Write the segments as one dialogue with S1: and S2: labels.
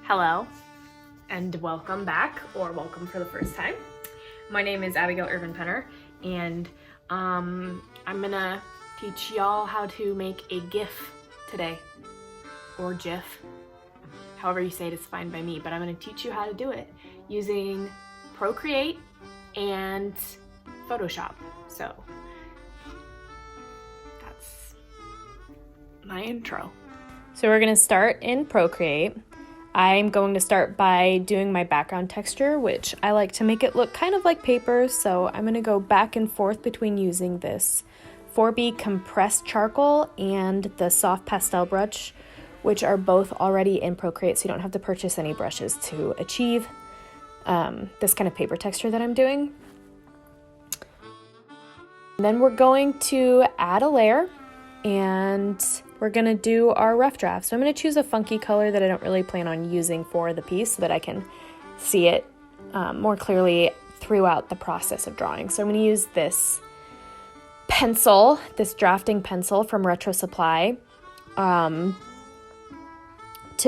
S1: Hello and welcome back, or welcome for the first time. My name is Ervin-Penner, and I'm gonna teach y'all how to make a GIF today, or GIF, however you say it is fine by me, but I'm gonna teach you how to do it using Procreate and Photoshop. So that's my intro. So we're gonna start in Procreate. I'm going to start by doing my background texture, which I like to make it look kind of like paper, so I'm going to go back and forth between using this 4B compressed charcoal and the soft pastel brush, which are both already in Procreate, so you don't have to purchase any brushes to achieve this kind of paper texture that I'm doing. And then we're going to add a layer, and we're gonna do our rough draft. So I'm gonna choose a funky color that I don't really plan on using for the piece so that I can see it more clearly throughout the process of drawing. So I'm gonna use this pencil, this drafting pencil from Retro Supply to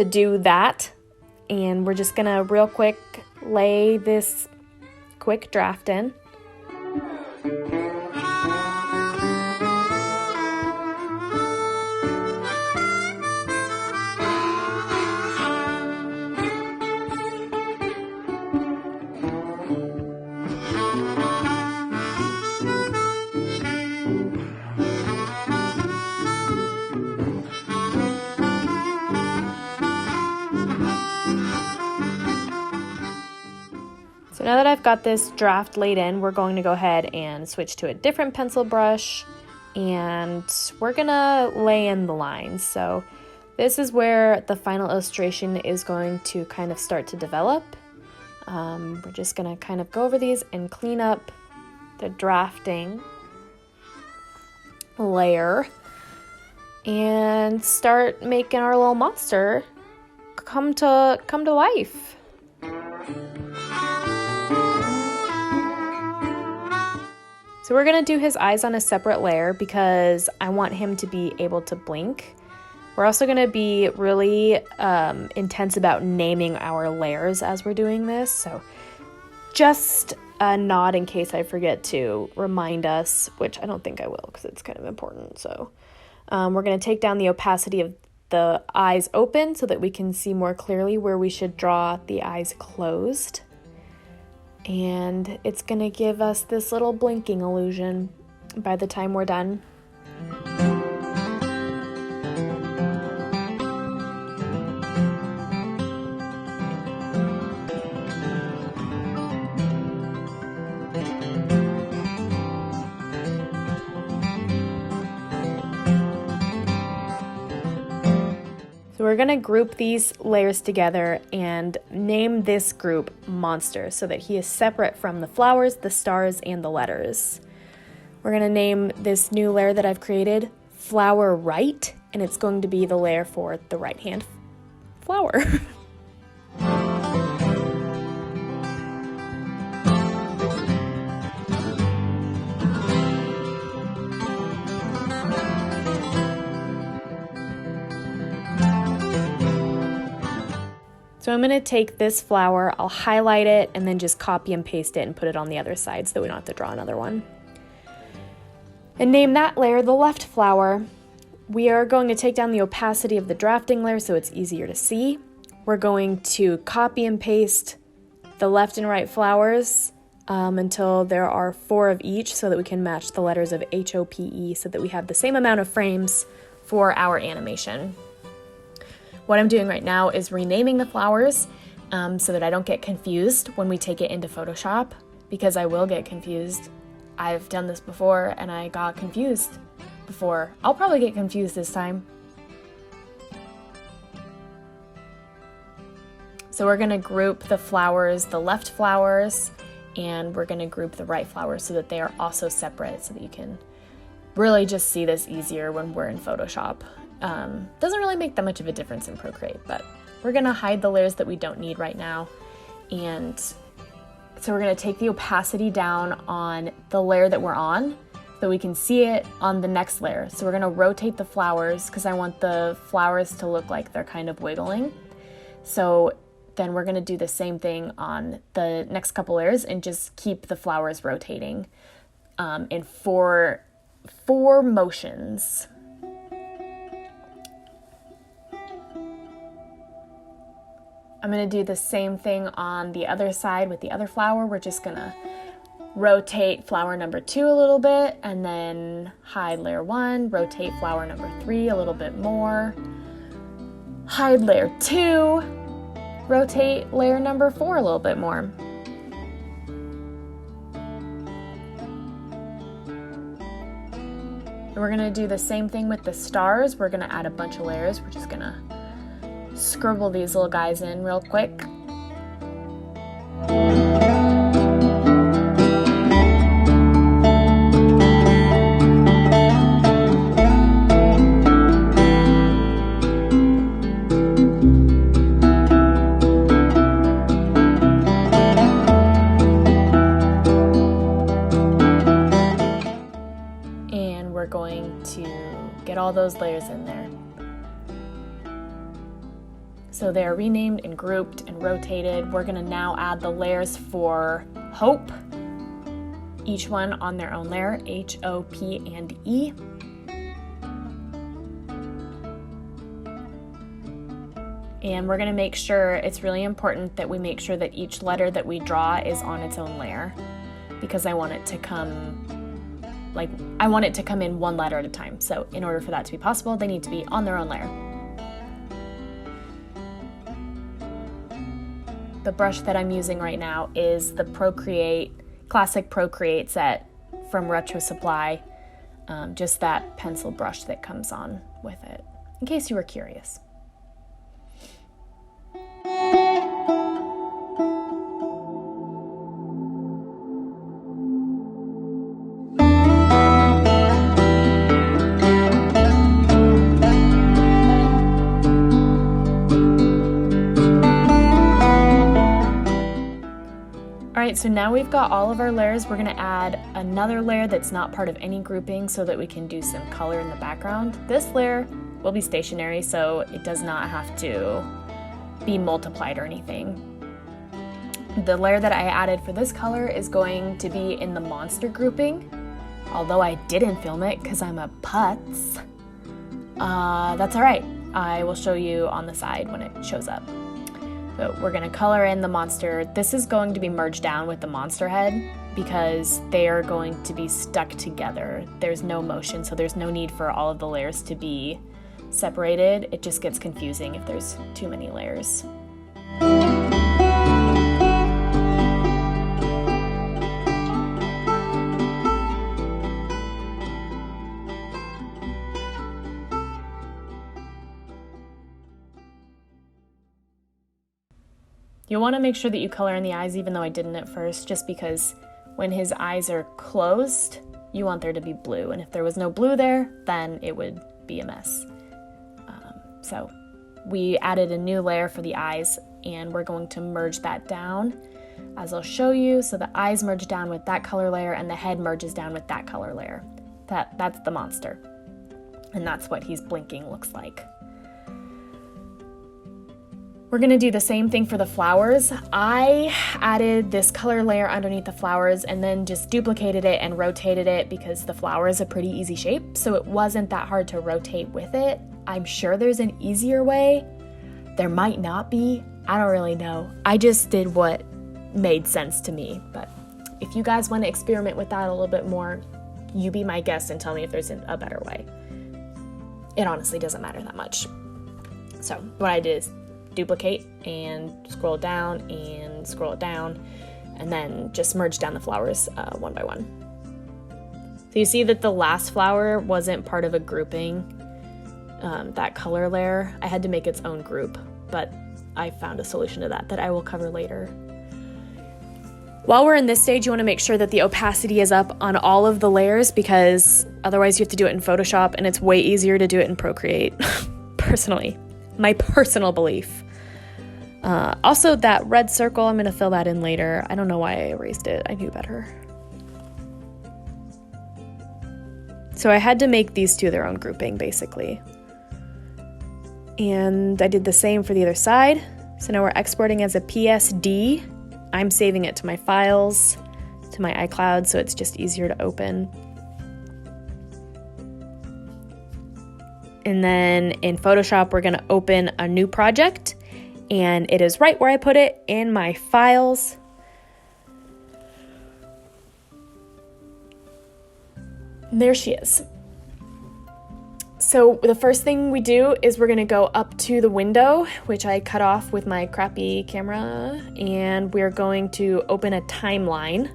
S1: do that. And we're just gonna real quick lay this quick draft in. So now that I've got this draft laid in, we're going to go ahead and switch to a different pencil brush, and we're gonna lay in the lines. So this is where the final illustration is going to kind of start to develop. We're just gonna kind of go over these and clean up the drafting layer and start making our little monster come to life. So we're gonna do his eyes on a separate layer because I want him to be able to blink. We're also gonna be really intense about naming our layers as we're doing this. So just a nod in case I forget to remind us, which I don't think I will because it's kind of important. So we're gonna take down the opacity of the eyes open so that we can see more clearly where we should draw the eyes closed. And it's gonna give us this little blinking illusion by the time we're done. So we're gonna group these layers together and name this group Monster so that he is separate from the flowers, the stars, and the letters. We're gonna name this new layer that I've created Flower Right, and it's going to be the layer for the right hand flower. So I'm gonna take this flower, I'll highlight it, and then just copy and paste it and put it on the other side so that we don't have to draw another one. And name that layer the left flower. We are going to take down the opacity of the drafting layer so it's easier to see. We're going to copy and paste the left and right flowers until there are 4 of each so that we can match the letters of HOPE so that we have the same amount of frames for our animation. What I'm doing right now is renaming the flowers so that I don't get confused when we take it into Photoshop, because I will get confused. I've done this before and I got confused before. I'll probably get confused this time. So we're gonna group the flowers, the left flowers, and we're gonna group the right flowers so that they are also separate so that you can really just see this easier when we're in Photoshop. Doesn't really make that much of a difference in Procreate, but we're gonna hide the layers that we don't need right now. And so we're gonna take the opacity down on the layer that we're on so we can see it on the next layer. So we're gonna rotate the flowers because I want the flowers to look like they're kind of wiggling. So then we're going to do the same thing on the next couple layers and just keep the flowers rotating in four motions. I'm going to do the same thing on the other side with the other flower. We're just going to rotate flower number 2 a little bit, and then hide layer 1, rotate flower number 3 a little bit more, hide layer 2, rotate layer number 4 a little bit more. And we're gonna do the same thing with the stars. We're gonna add a bunch of layers. We're just gonna scribble these little guys in real quick. All those layers in there. So they're renamed and grouped and rotated. We're going to now add the layers for Hope, each one on their own layer, H, O, P, and E. And we're going to make sure, it's really important that we make sure that each letter that we draw is on its own layer, because I want it to come in one letter at a time. So in order for that to be possible, they need to be on their own layer. The brush that I'm using right now is the classic Procreate set from Retro Supply. Just that pencil brush that comes on with it, in case you were curious. Alright, so now we've got all of our layers. We're going to add another layer that's not part of any grouping so that we can do some color in the background. This layer will be stationary, so it does not have to be multiplied or anything. The layer that I added for this color is going to be in the monster grouping, although I didn't film it because I'm a putz. That's alright. I will show you on the side when it shows up. So we're going to color in the monster. This is going to be merged down with the monster head because they are going to be stuck together. There's no motion, so there's no need for all of the layers to be separated. It just gets confusing if there's too many layers. You'll want to make sure that you color in the eyes, even though I didn't at first, just because when his eyes are closed, you want there to be blue. And if there was no blue there, then it would be a mess. So we added a new layer for the eyes, and we're going to merge that down, as I'll show you. So the eyes merge down with that color layer, and the head merges down with that color layer. That's the monster. And that's what he's blinking looks like. We're going to do the same thing for the flowers. I added this color layer underneath the flowers and then just duplicated it and rotated it because the flower is a pretty easy shape, so it wasn't that hard to rotate with it. I'm sure there's an easier way. There might not be. I don't really know. I just did what made sense to me, but if you guys want to experiment with that a little bit more, you be my guest and tell me if there's a better way. It honestly doesn't matter that much. So what I did is duplicate and scroll down and scroll down, and then just merge down the flowers one by one. So you see that the last flower wasn't part of a grouping, that color layer. I had to make its own group, but I found a solution to that I will cover later. While we're in this stage, you want to make sure that the opacity is up on all of the layers, because otherwise you have to do it in Photoshop, and it's way easier to do it in Procreate, personally. My personal belief. Also, that red circle, I'm going to fill that in later. I don't know why I erased it. I knew better. So I had to make these two their own grouping, basically. And I did the same for the other side. So now we're exporting as a PSD. I'm saving it to my files, to my iCloud, so it's just easier to open. And then in Photoshop, we're gonna open a new project, and it is right where I put it in my files. And there she is. So the first thing we do is we're gonna go up to the window, which I cut off with my crappy camera, and we're going to open a timeline.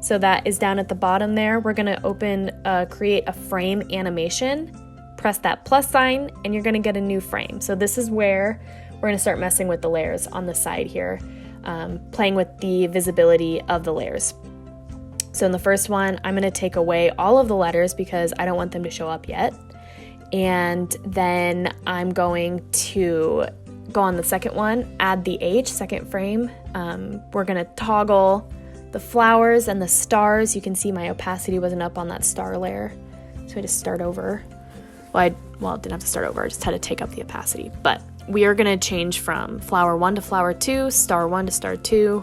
S1: So that is down at the bottom there. We're gonna open, create a frame animation, press that plus sign, and you're gonna get a new frame. So this is where we're gonna start messing with the layers on the side here, playing with the visibility of the layers. So in the first one, I'm gonna take away all of the letters because I don't want them to show up yet. And then I'm going to go on the second one, add the H, second frame. We're gonna toggle the flowers and the stars. You can see my opacity wasn't up on that star layer, so I had to start over. Well, I didn't have to start over, I just had to take up the opacity. But we are gonna change from flower 1 to flower 2, star 1 to star 2.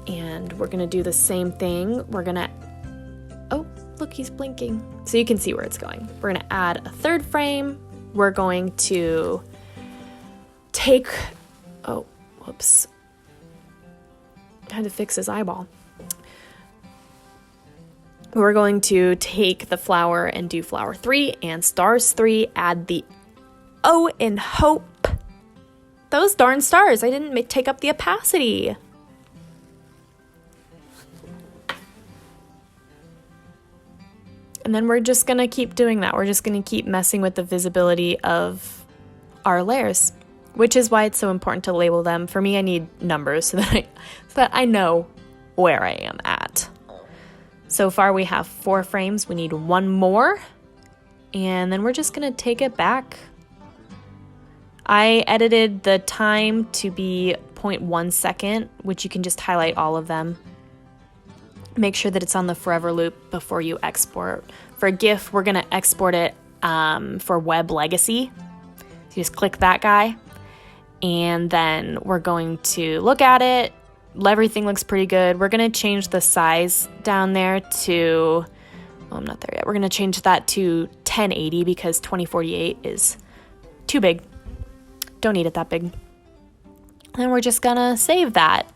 S1: And we're gonna do the same thing. We're gonna, oh, look, he's blinking. So you can see where it's going. We're gonna add a third frame. We're going to take, oh, whoops. I had to fix his eyeball. We're going to take the flower and do flower 3 and stars 3, add the O in hope. Those darn stars, I didn't take up the opacity. And then we're just gonna keep doing that. We're just gonna keep messing with the visibility of our layers, which is why it's so important to label them. For me, I need numbers so that I know where I am at. So far we have 4 frames, we need 1 more, and then we're just gonna take it back. I edited the time to be 0.1 second, which you can just highlight all of them. Make sure that it's on the forever loop before you export. For GIF, we're gonna export it for web legacy. So you just click that guy, and then we're going to look at it. Everything looks pretty good. We're gonna change the size down there to, oh, I'm not there yet. We're gonna change that to 1080 because 2048 is too big. Don't need it that big. And we're just gonna save that.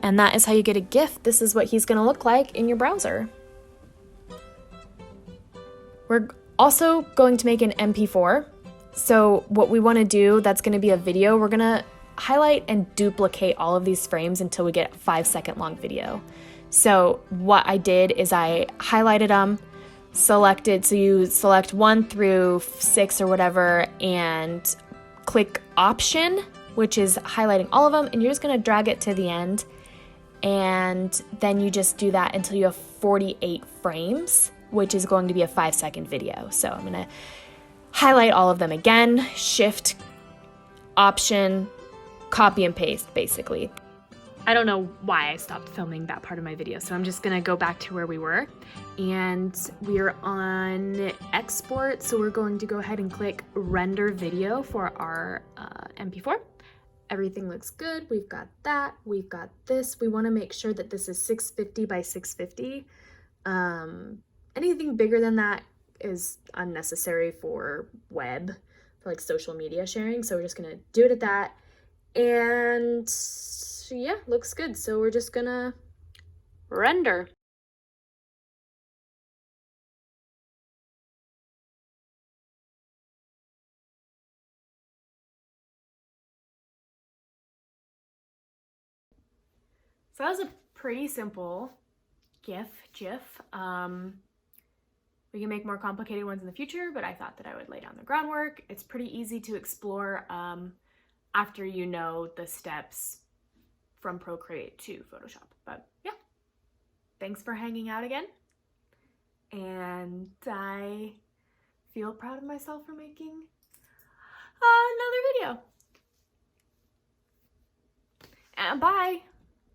S1: And that is how you get a GIF. This is what he's gonna look like in your browser. We're also going to make an MP4. So what we wanna do, that's gonna be a video, we're gonna highlight and duplicate all of these frames until we get a 5-second long video. So what I did is I highlighted them, selected, so you select 1 through 6 or whatever, and click Option, which is highlighting all of them, and you're just gonna drag it to the end. And then you just do that until you have 48 frames, which is going to be a 5-second video. So I'm gonna highlight all of them again, Shift, Option, copy and paste, basically. I don't know why I stopped filming that part of my video, so I'm just gonna go back to where we were. And we're on export, so we're going to go ahead and click render video for our MP4. Everything looks good. We've got that. We've got this. We want to make sure that this is 650 by 650. Anything bigger than that is unnecessary for web, for like social media sharing. So we're just going to do it at that. And yeah, looks good. So we're just going to render. So that was a pretty simple GIF. We can make more complicated ones in the future, but I thought that I would lay down the groundwork. It's pretty easy to explore after you know the steps from Procreate to Photoshop. But yeah, thanks for hanging out again. And I feel proud of myself for making another video. And bye.